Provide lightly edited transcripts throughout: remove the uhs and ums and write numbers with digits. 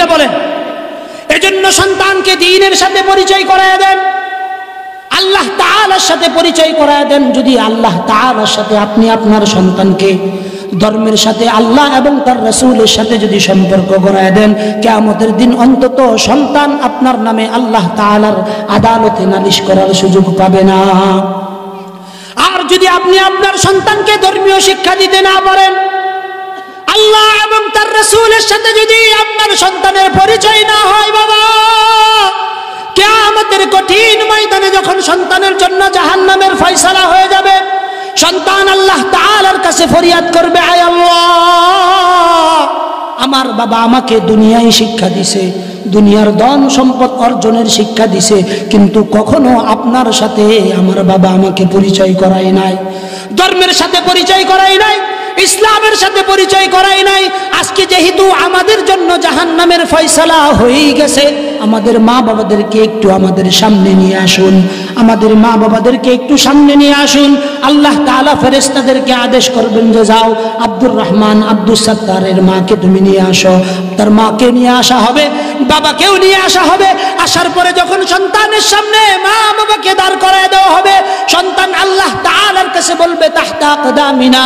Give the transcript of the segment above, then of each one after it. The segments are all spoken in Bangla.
না বলেন? এজন্য সন্তানকে দ্বীনের সাথে পরিচয় করায় দেন, আল্লাহ তাআলার সাথে পরিচয় করায় দেন। যদি আল্লাহ তাআলার সাথে আপনি আপনার সন্তানকে ধর্মের সাথে, আল্লাহ এবং তার রাসূলের সাথে যদি সম্পর্ক করায় দেন, কিয়ামতের দিন অন্তত সন্তান আপনার নামে আল্লাহ তাআলার আদালতে নালিশ করার সুযোগ পাবে না। আর যদি আপনি আপনার সন্তানকে ধর্মীয় শিক্ষা দিতে না পারেন, আল্লাহ এবং তার রাসূলের সাথে যদি আপনার সন্তানের পরিচয় না হয়, বাবা, কিয়ামতের কঠিন ময়দানে যখন সন্তানের জন্য জাহান্নামের ফয়সালা হয়ে যাবে, সন্তান আল্লাহ তাআলার কাছে ফরিয়াদ করবে, আয় আল্লাহ, আমার বাবা আমাকে দুনিয়ায় শিক্ষা দিছে, দুনিয়ার ধন সম্পদ অর্জনের শিক্ষা দিছে, কিন্তু কখনো আপনার সাথে আমার বাবা আমাকে পরিচয় করায় নাই, ধর্মের সাথে পরিচয় করায় নাই, ইসলামের সাথে পরিচয় করাই নাই। আজকে যেহেতু আমাদের জন্য জাহান্নামের ফয়সালা হয়ে গেছে, আমাদের মা বাবাদেরকে একটু আমাদের সামনে নিয়ে আসুন, আমাদের মা বাবাদেরকে একটু সামনে নিয়ে আসুন। আল্লাহ তাআলা ফেরেশতাদেরকে আদেশ করবেন যে যাও, আব্দুর রহমান আব্দুস সাত্তারের মাকে তুমি নিয়ে আসো। তার মাকে নিয়ে আসা হবে, বাবাকেও নিয়ে আসা হবে। আসার পরে যখন সন্তানের সামনে মা বাবাকে দাঁড় করায় দেওয়া হবে, সন্তান আল্লাহ তাআলার কাছে বলবে, তাহতা আকদামিনা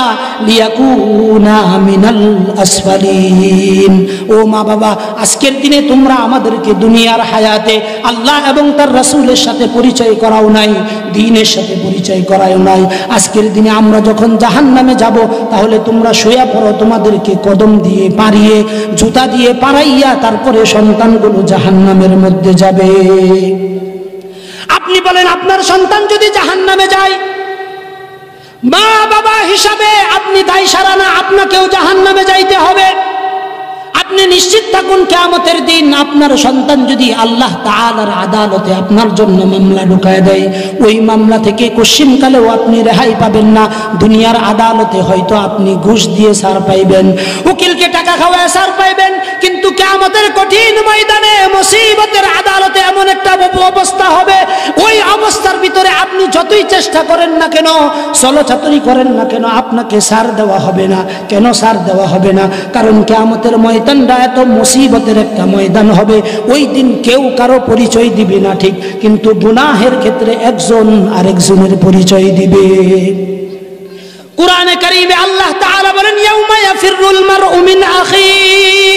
লিয়াকুনা মিনাল আসফালিন। ও মা বাবা, আজকের দিনে তোমরা আমাদেরকে দুনিয়ার হায়াতে আল্লাহ এবং তার রাসূলের সাথে পরিচয় করাও নাই, দ্বীনের সাথে পরিচয় করাও নাই। আজকের দিনে আমরা যখন জাহান্নামে যাব, তাহলে তোমরা শুয়ে পড়ো, তোমাদেরকে কদম দিয়ে পাড়িয়ে, জুতা দিয়ে পাড়াইয়া তারপরে সন্তানগুলো জাহান্নামের মধ্যে যাবে। আপনি বলেন, আপনার সন্তান যদি জাহান্নামে যায়, মা বাবা হিসাবে আপনি দায় সারা না, আপনাকেও জাহান্নামে যাইতে হবে। আপনি নিশ্চিত থাকুন, কিয়ামতের দিন আপনার সন্তান যদি আল্লাহ তাআলার আদালতে আপনার জন্য মামলা ঢুকায় দেয়, ওই মামলা থেকে কোশ্চিনকালেও আপনি রেহাই পাবেন না। দুনিয়ার আদালতে হয়তো আপনি ঘুষ দিয়ে ছাড় পাইবেন, উকিলকে টাকা খাওয়ায় ছাড় পাইবেন, কিন্তু কিয়ামতের কঠিন ময়দানে মুসিবতের আদালতে এমন একটা অবস্থা হবে, ওই অবস্থার ভিতরে আপনি যতই চেষ্টা করেন না কেন, চলচাতুরি করেন না কেন, আপনাকে ছাড় দেওয়া হবে না। কেন ছাড় দেওয়া হবে না? কারণ কিয়ামতের ময়দান এত মুসিবতের একটা ময়দান হবে, ওই দিন কেউ কারো পরিচয় দিবে না, ঠিক, কিন্তু গুনাহের ক্ষেত্রে একজন আরেকজনের পরিচয় দিবে। কুরআনে কারীমে আল্লাহ তাআলা বলেন, ইয়াউমা ইয়াফিরুল মারউ মিন আখিহি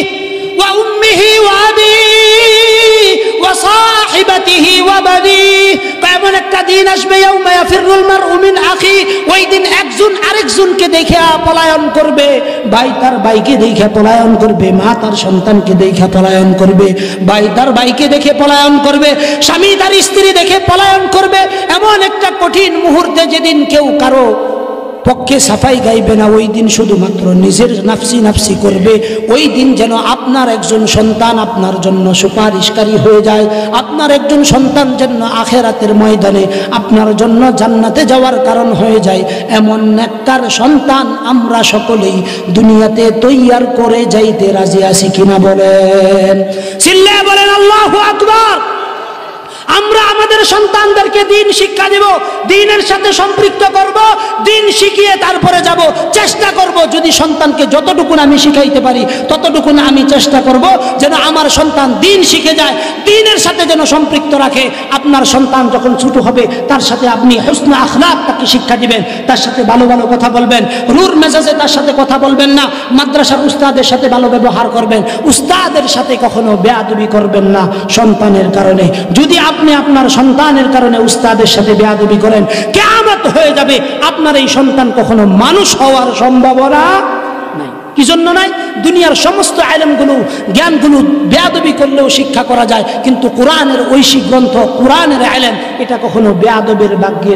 ওয়া উম্মিহি ওয়া আবিহি ওয়া সাহিবাতিহি ওয়া বানিহি। এমন একটা দিন আসবে, ইয়াউমা ইয়াফিরুল মারউ মিন আখিহি, ওই দিন একজন আরেকজনকে দেখে পলায়ন করবে। ভাই তার ভাইকে দেখে পলায়ন করবে, মা তার সন্তানকে দেখে পলায়ন করবে, ভাই তার ভাইকে দেখে পলায়ন করবে, স্বামী তার স্ত্রী দেখে পলায়ন করবে। এমন একটা কঠিন মুহূর্তে যেদিন কেউ কারো পক্ষে সাফাই গাইবে না, ওই দিন শুধুমাত্র নিজের নাফসি নাফসি করবে। ওই দিন যেন আপনার একজন সন্তান আপনার জন্য সুপারিশকারী হয়ে যায়, আপনার একজন সন্তান যেন আখিরাতের ময়দানে আপনার জন্য জান্নাতে যাওয়ার কারণ হয়ে যায়, এমন নেককার সন্তান আমরা সকলেই দুনিয়াতে তৈয়ার করে যাইতে রাজি আছি কিনা বলেন? চিল্লায়ে বলেন আল্লাহু আকবার। আমরা আমাদের সন্তানদেরকে দ্বীন শিক্ষা দেব, দ্বীনের সাথে সম্পৃক্ত করব, দ্বীন শিখিয়ে তারপরে যাব। চেষ্টা করব, যদি সন্তানকে যতটুকু আমি শিখাইতে পারি ততটুকু আমি চেষ্টা করব যেন আমার সন্তান দ্বীন শিখে যায়, দ্বীনের সাথে যেন সম্পৃক্ত রাখে। আপনার সন্তান যখন ছোট হবে, তার সাথে আপনি হুসনে আখলাক তাকে শিক্ষা দিবেন, তার সাথে ভালো ভালো কথা বলবেন, রুর মেজাজে তার সাথে কথা বলবেন না, মাদ্রাসার উস্তাদের সাথে ভালো ব্যবহার করবেন, উস্তাদের সাথে কখনো বেয়াদবি করবেন না সন্তানের কারণে। যদি আপনি আপনার সন্তানের কারণে উস্তাদের সাথে বেয়াদবি করেন, কিয়ামত হয়ে যাবে, আপনার এই সন্তান কখনো মানুষ হওয়ার সম্ভাবনা নাই। কি জন্য নাই? দুনিয়ার সমস্ত ইলমগুলো, জ্ঞানগুলো বেয়াদবি করলেও শিক্ষা করা যায়, কিন্তু কোরআনের ঐশী গ্রন্থ, কোরআনের ইলম, এটা কখনো বেয়াদবের ভাগ্যে